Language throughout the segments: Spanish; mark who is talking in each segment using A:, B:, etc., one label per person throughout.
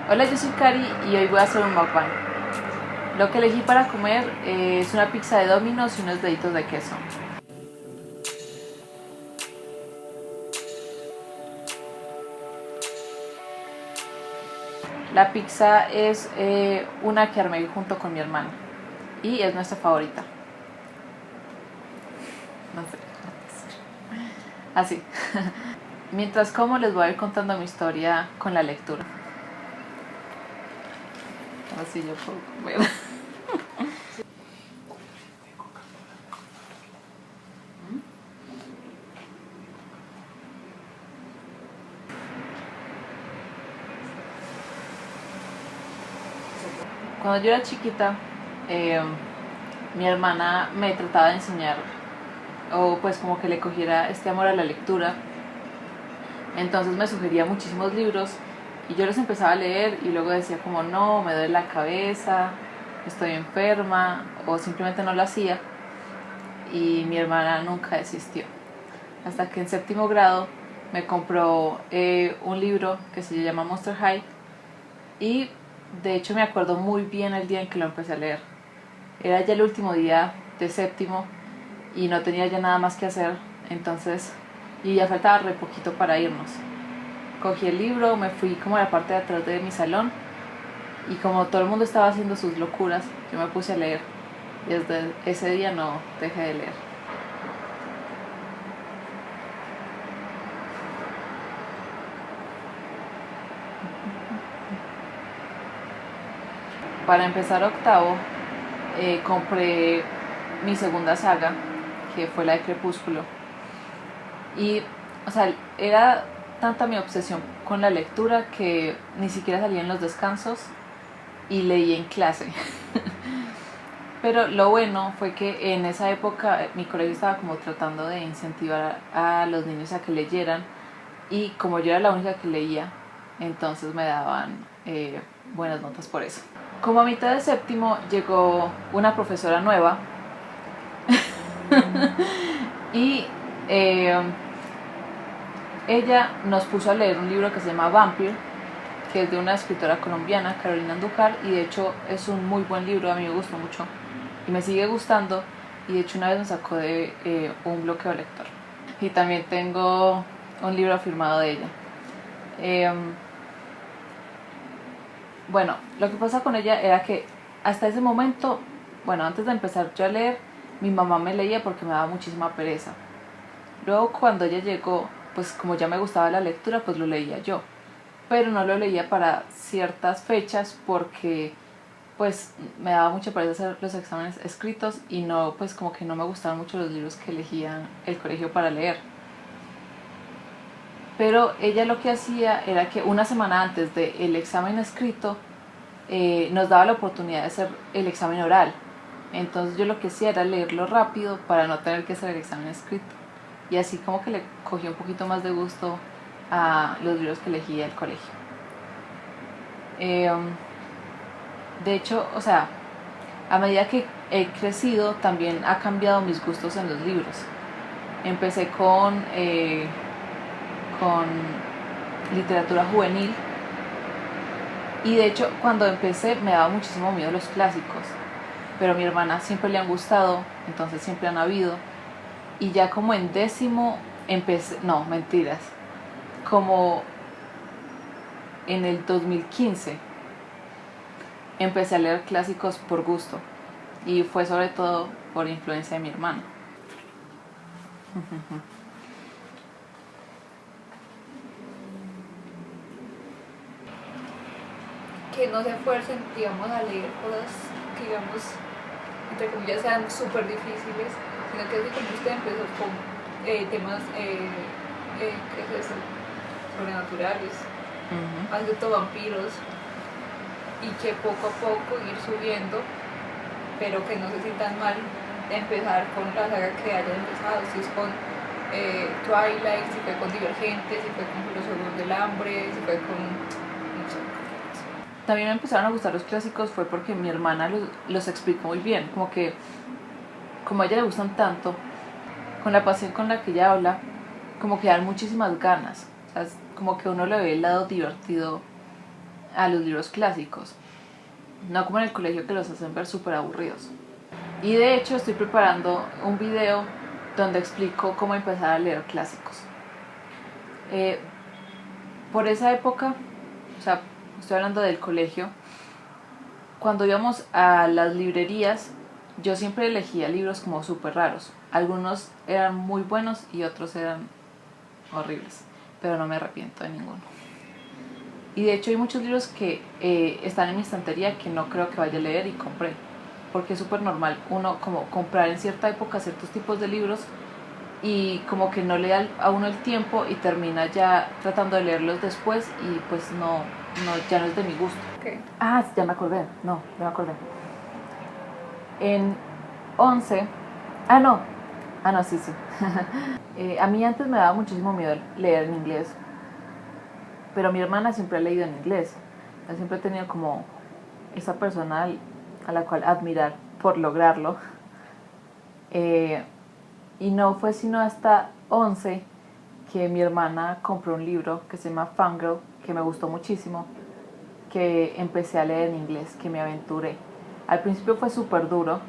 A: Hola, yo soy Cari y hoy voy a hacer un mukbang. Lo que elegí para comer es una pizza de Domino's y unos deditos de queso. La pizza es una que armé junto con mi hermana y es nuestra favorita. No sé. Así. Mientras como les voy a ir contando mi historia con la lectura. Así yo puedo comer. Cuando yo era chiquita, mi hermana me trataba de enseñar, o pues como que le cogiera este amor a la lectura. Entonces me sugería muchísimos libros y yo los empezaba a leer y luego decía como no, me duele la cabeza, estoy enferma o simplemente no lo hacía, y mi hermana nunca desistió. Hasta que en séptimo grado me compró un libro que se llama Monster High y de hecho me acuerdo muy bien el día en que lo empecé a leer. Era ya el último día de séptimo y no tenía ya nada más que hacer, entonces, y ya faltaba re poquito para irnos. Cogí el libro, me fui como a la parte de atrás de mi salón y como todo el mundo estaba haciendo sus locuras, yo me puse a leer y desde ese día no dejé de leer. Para empezar octavo, compré mi segunda saga, que fue la de Crepúsculo. Y, o sea, era tanta mi obsesión con la lectura que ni siquiera salía en los descansos y leí en clase. Pero lo bueno fue que en esa época mi colegio estaba como tratando de incentivar a los niños a que leyeran, y como yo era la única que leía, entonces me daban buenas notas por eso. Como a mitad de séptimo llegó una profesora nueva y ella nos puso a leer un libro que se llama Vampire, que es de una escritora colombiana, Carolina Andújar, y de hecho es un muy buen libro, a mí me gustó mucho y me sigue gustando, y de hecho una vez me sacó de un bloqueo lector. Y también tengo un libro firmado de ella. Bueno, lo que pasa con ella era que hasta ese momento, bueno, antes de empezar yo a leer, mi mamá me leía porque me daba muchísima pereza. Luego cuando ella llegó, pues como ya me gustaba la lectura, pues lo leía yo. Pero no lo leía para ciertas fechas porque pues me daba mucha pereza hacer los exámenes escritos y no, pues como que no me gustaban mucho los libros que elegía el colegio para leer. Pero ella lo que hacía era que una semana antes del examen escrito nos daba la oportunidad de hacer el examen oral. Entonces yo lo que hacía era leerlo rápido para no tener que hacer el examen escrito. Y así como que le cogí un poquito más de gusto a los libros que elegía el colegio. De hecho, o sea, a medida que he crecido también ha cambiado mis gustos en los libros. Empecé con literatura juvenil, y de hecho cuando empecé me daba muchísimo miedo los clásicos, pero a mi hermana siempre le han gustado, entonces siempre han habido, y ya como en décimo empecé, no, mentiras, como en el 2015 empecé a leer clásicos por gusto, y fue sobre todo por influencia de mi hermana.
B: Que no se esfuercen, digamos, a leer cosas que, digamos, entre comillas, sean súper difíciles, sino que así como usted empezó con temas, ¿qué es eso? Sobrenaturales, más de todo vampiros, y que poco a poco ir subiendo, pero que no se sientan mal de empezar con la saga que hayan empezado, si es con Twilight, si fue con Divergente, si fue con Los Juegos del Hambre, si fue con... no sé.
A: También me empezaron a gustar los clásicos fue porque mi hermana los explicó muy bien, como que como a ella le gustan tanto, con la pasión con la que ella habla, como que dan muchísimas ganas, o sea, como que uno le ve el lado divertido a los libros clásicos, no como en el colegio que los hacen ver súper aburridos. Y de hecho estoy preparando un video donde explico cómo empezar a leer clásicos. Por esa época, o sea, estoy hablando del colegio, cuando íbamos a las librerías, yo siempre elegía libros como súper raros. Algunos eran muy buenos y otros eran horribles, pero no me arrepiento de ninguno. Y de hecho hay muchos libros que están en mi estantería que no creo que vaya a leer y compré, porque es súper normal uno como comprar en cierta época ciertos tipos de libros y como que no le da a uno el tiempo y termina ya tratando de leerlos después y pues ya no es de mi gusto.
B: Okay.
A: Ah, ya me acordé, en 11, no, sí. A mí antes me daba muchísimo miedo leer en inglés, pero mi hermana siempre ha leído en inglés. Ella siempre he tenido como esa persona a la cual admirar por lograrlo. Y no fue sino hasta 11 que mi hermana compró un libro que se llama Fangirl, que me gustó muchísimo, que empecé a leer en inglés, que me aventuré. Al principio fue súper duro,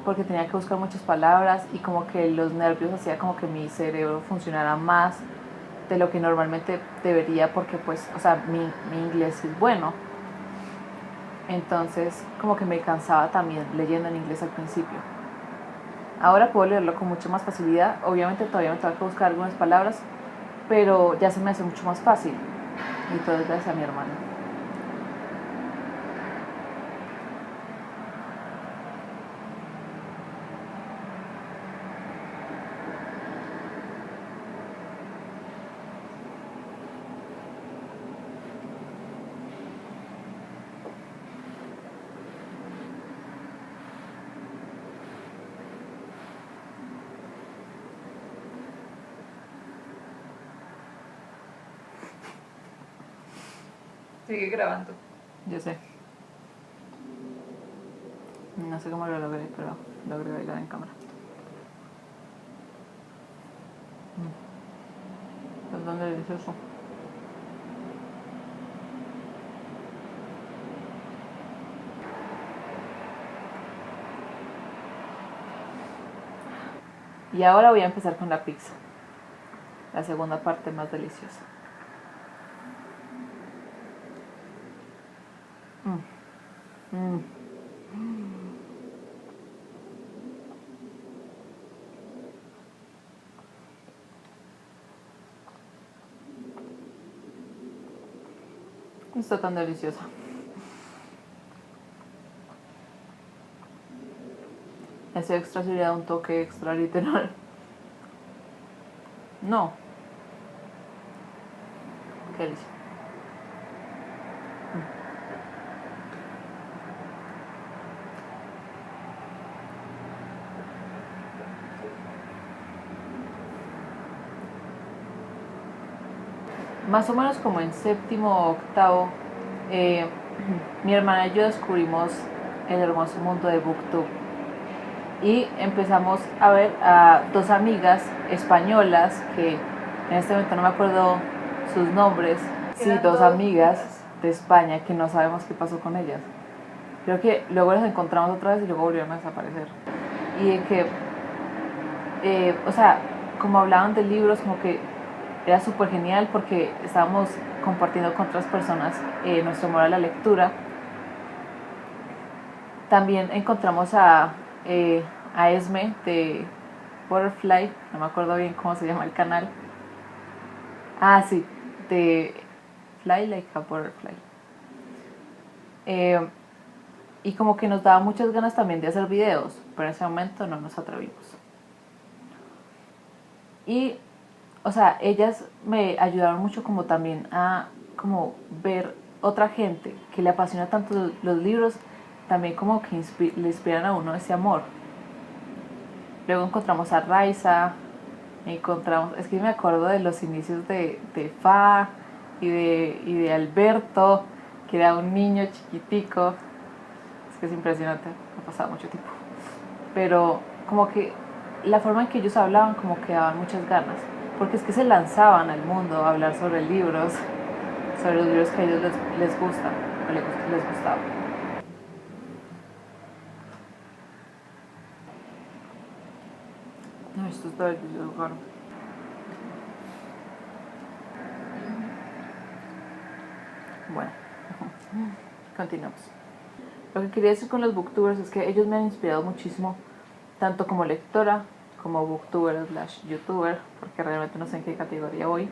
A: porque tenía que buscar muchas palabras y como que los nervios hacía como que mi cerebro funcionara más de lo que normalmente debería, porque pues, o sea, mi inglés es bueno. Entonces como que me cansaba también leyendo en inglés al principio. Ahora puedo leerlo con mucha más facilidad. Obviamente todavía me tengo que buscar algunas palabras, pero ya se me hace mucho más fácil. Y todo es gracias a mi hermana.
B: Sigue grabando.
A: Yo sé. No sé cómo lo logré, pero logré bailar en cámara. Perdón, delicioso. Y ahora voy a empezar con la pizza. La segunda parte más deliciosa. Está tan deliciosa. Ese extra sí le da un toque extra literal. No. Qué delicia. Más o menos como en séptimo o octavo, mi hermana y yo descubrimos el hermoso mundo de BookTube y empezamos a ver a dos amigas españolas que en este momento no me acuerdo sus nombres. Sí, dos amigas de España que no sabemos qué pasó con ellas. Creo que luego las encontramos otra vez y luego volvieron a desaparecer. Y de que, o sea, como hablaban de libros, como que era súper genial porque estábamos compartiendo con otras personas nuestro amor a la lectura. También encontramos a Esme de Butterfly, no me acuerdo bien cómo se llama el canal. Ah, sí, de Fly Like a Butterfly. Y como que nos daba muchas ganas también de hacer videos, pero en ese momento no nos atrevimos. Y, o sea, ellas me ayudaron mucho como también a como ver otra gente que le apasiona tanto los libros, también como que le inspiran a uno ese amor. Luego encontramos a Raiza, es que me acuerdo de los inicios de Fa y de Alberto, que era un niño chiquitico. Es que es impresionante, ha pasado mucho tiempo. Pero como que la forma en que ellos hablaban como que daban muchas ganas, porque es que se lanzaban al mundo a hablar sobre libros. sobre los libros que a ellos les gustan o les gustaba. No, esto está raro. Bueno, continuamos. Lo que quería decir con los booktubers es que ellos me han inspirado muchísimo, tanto como lectora, como booktuber / youtuber, porque realmente no sé en qué categoría voy.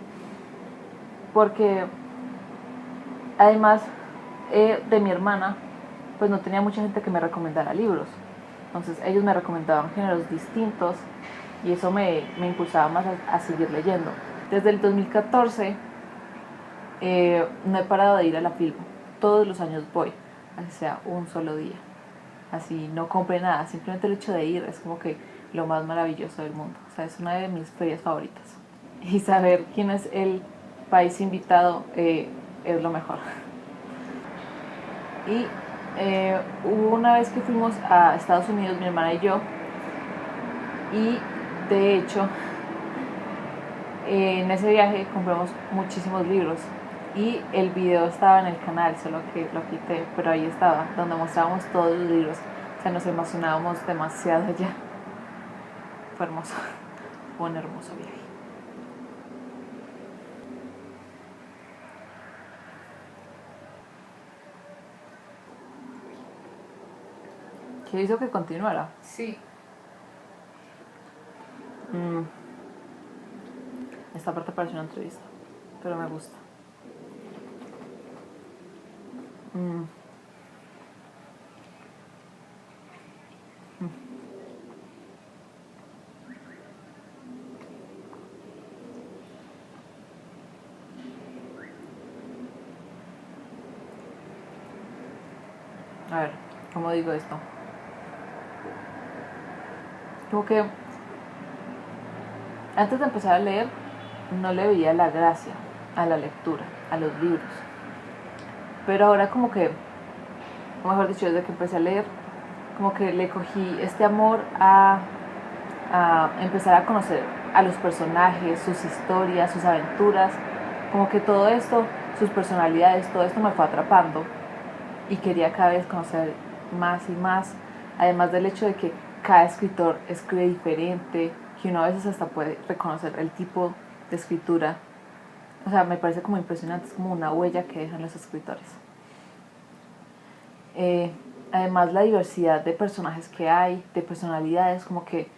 A: Porque además de mi hermana, pues no tenía mucha gente que me recomendara libros. Entonces ellos me recomendaban géneros distintos y eso me impulsaba más a seguir leyendo. Desde el 2014 no he parado de ir a la Filbo. Todos los años voy, así sea un solo día. Así no compré nada, simplemente el hecho de ir es como que lo más maravilloso del mundo. O sea, es una de mis ferias favoritas. Y saber quién es el país invitado es lo mejor. Y hubo una vez que fuimos a Estados Unidos, mi hermana y yo, y de hecho en ese viaje compramos muchísimos libros y el video estaba en el canal, solo que lo quité, pero ahí estaba, donde mostrábamos todos los libros. O sea, nos emocionábamos demasiado ya. Fue hermoso, fue un hermoso viaje. ¿Qué hizo que continuara?
B: Sí.
A: Esta parte parece una entrevista, pero me gusta. A ver, ¿cómo digo esto? Como que antes de empezar a leer no le veía la gracia a la lectura, a los libros. Pero ahora como que, o mejor dicho, desde que empecé a leer, como que le cogí este amor a empezar a conocer a los personajes, sus historias, sus aventuras, como que todo esto, sus personalidades, todo esto me fue atrapando y quería cada vez conocer más y más, además del hecho de que cada escritor escribe diferente, que uno a veces hasta puede reconocer el tipo de escritura. O sea, me parece como impresionante, es como una huella que dejan los escritores. Además la diversidad de personajes que hay, de personalidades, como que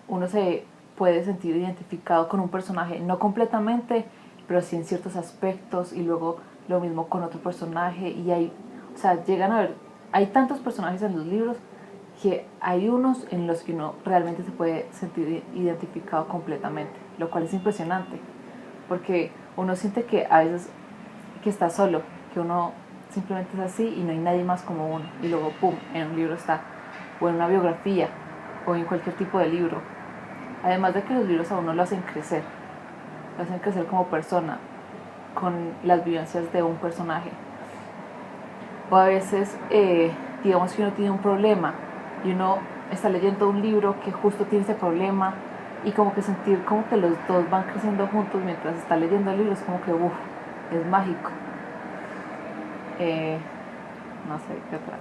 A: uno se puede sentir identificado con un personaje, no completamente, pero sí en ciertos aspectos, y luego lo mismo con otro personaje, y hay, o sea, llegan a ver, hay tantos personajes en los libros que hay unos en los que uno realmente se puede sentir identificado completamente, lo cual es impresionante, porque uno siente que a veces que está solo, que uno simplemente es así y no hay nadie más como uno, y luego pum, en un libro está, o en una biografía, o en cualquier tipo de libro. Además de que los libros a uno lo hacen crecer como persona, con las vivencias de un personaje. O a veces, digamos que uno tiene un problema y uno está leyendo un libro que justo tiene ese problema, y como que sentir como que los dos van creciendo juntos mientras está leyendo el libro es como que uff, es mágico. No sé qué otra.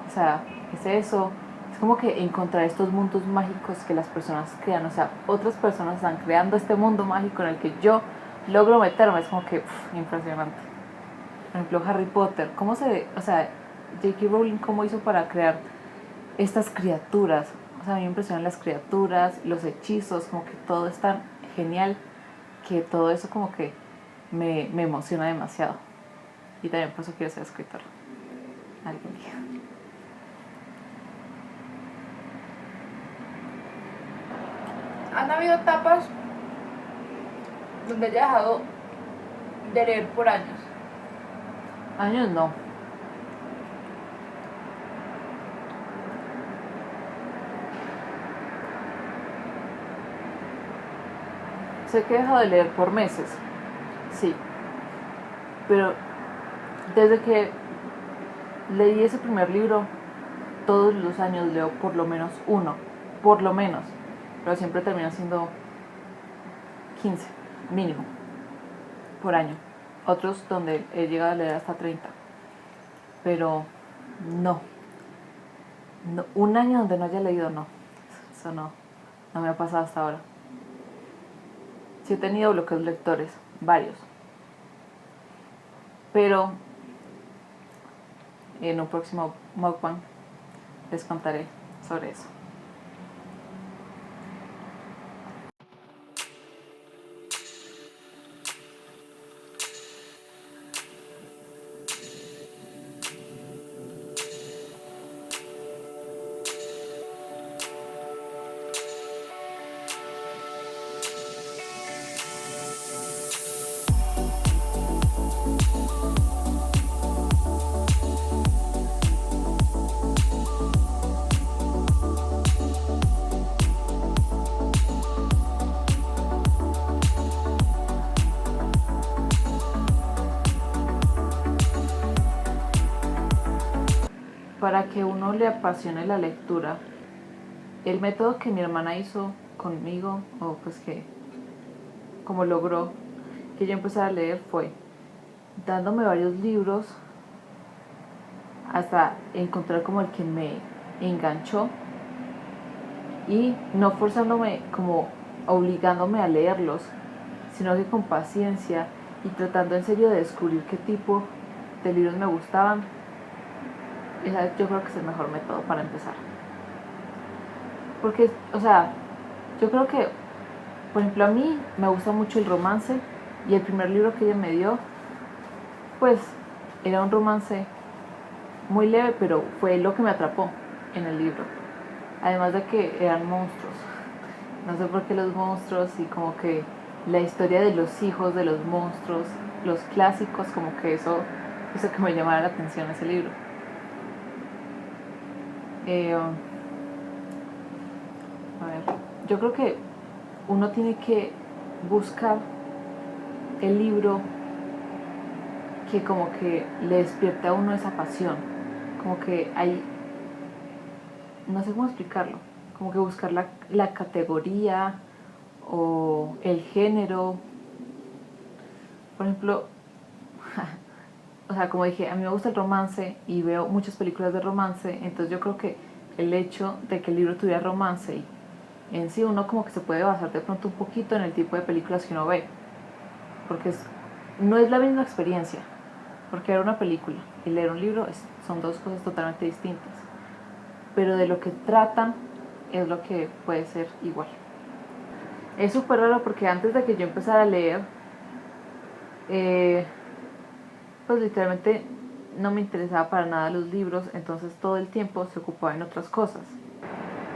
A: O sea, es eso. Es como que encontrar estos mundos mágicos que las personas crean. O sea, otras personas están creando este mundo mágico en el que yo logro meterme. Es como que impresionante. Por ejemplo, Harry Potter. ¿Cómo se...? O sea, J.K. Rowling, ¿cómo hizo para crear estas criaturas? O sea, a mí me impresionan las criaturas, los hechizos, como que todo es tan genial que todo eso como que me emociona demasiado. Y también por eso quiero ser escritora algún día.
B: Han habido etapas donde he dejado de leer por años.
A: Años no. Sé que he dejado de leer por meses, sí, pero desde que leí ese primer libro, todos los años leo por lo menos uno, por lo menos, pero siempre termina siendo 15, mínimo, por año. otros donde he llegado a leer hasta 30, pero no, un año donde no haya leído, no, eso no me ha pasado hasta ahora. Sí he tenido bloqueos lectores, varios, pero en un próximo mukbang les contaré sobre eso. Para que uno le apasione la lectura, el método que mi hermana hizo conmigo, o pues que como logró que yo empezara a leer, fue dándome varios libros hasta encontrar como el que me enganchó, y no forzándome, como obligándome a leerlos, sino que con paciencia y tratando en serio de descubrir qué tipo de libros me gustaban. Ese yo creo que es el mejor método para empezar. Porque, o sea, yo creo que, por ejemplo, a mí me gusta mucho el romance, y el primer libro que ella me dio, pues, era un romance muy leve, pero fue lo que me atrapó en el libro. Además de que eran monstruos. No sé por qué los monstruos, y como que la historia de los hijos de los monstruos, los clásicos, como que eso hizo que me llamara la atención ese libro. A ver, yo creo que uno tiene que buscar el libro que como que le despierte a uno esa pasión, como que hay, no sé cómo explicarlo, como que buscar la categoría o el género. Por ejemplo, o sea, como dije, a mí me gusta el romance y veo muchas películas de romance, entonces yo creo que el hecho de que el libro tuviera romance, y en sí uno como que se puede basar de pronto un poquito en el tipo de películas que uno ve, porque no es la misma experiencia, porque ver una película y leer un libro son dos cosas totalmente distintas, pero de lo que tratan es lo que puede ser igual. Es súper raro porque antes de que yo empezara a leer, pues literalmente no me interesaba para nada los libros, entonces todo el tiempo se ocupaba en otras cosas.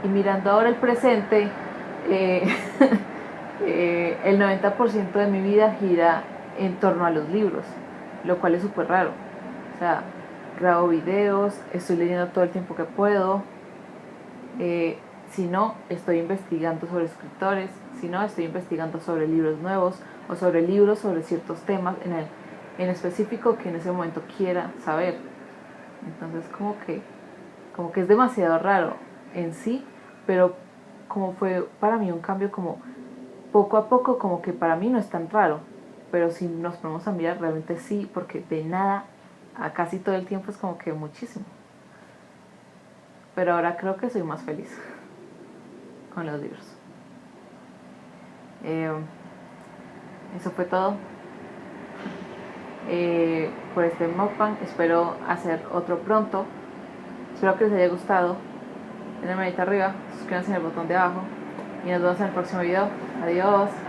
A: Y mirando ahora el presente, eh, el 90% de mi vida gira en torno a los libros, lo cual es súper raro. O sea, grabo videos, estoy leyendo todo el tiempo que puedo, si no, estoy investigando sobre escritores, si no, estoy investigando sobre libros nuevos, o sobre libros sobre ciertos temas en específico que en ese momento quiera saber. Entonces como que es demasiado raro en sí, pero como fue para mí un cambio como poco a poco, como que para mí no es tan raro, pero si nos ponemos a mirar realmente sí, porque de nada a casi todo el tiempo es como que muchísimo. Pero ahora creo que soy más feliz con los libros. Eso fue todo por este mukbang. Espero hacer otro pronto. Espero que les haya gustado. Denle manita arriba, suscríbanse en el botón de abajo y nos vemos en el próximo video. Adiós.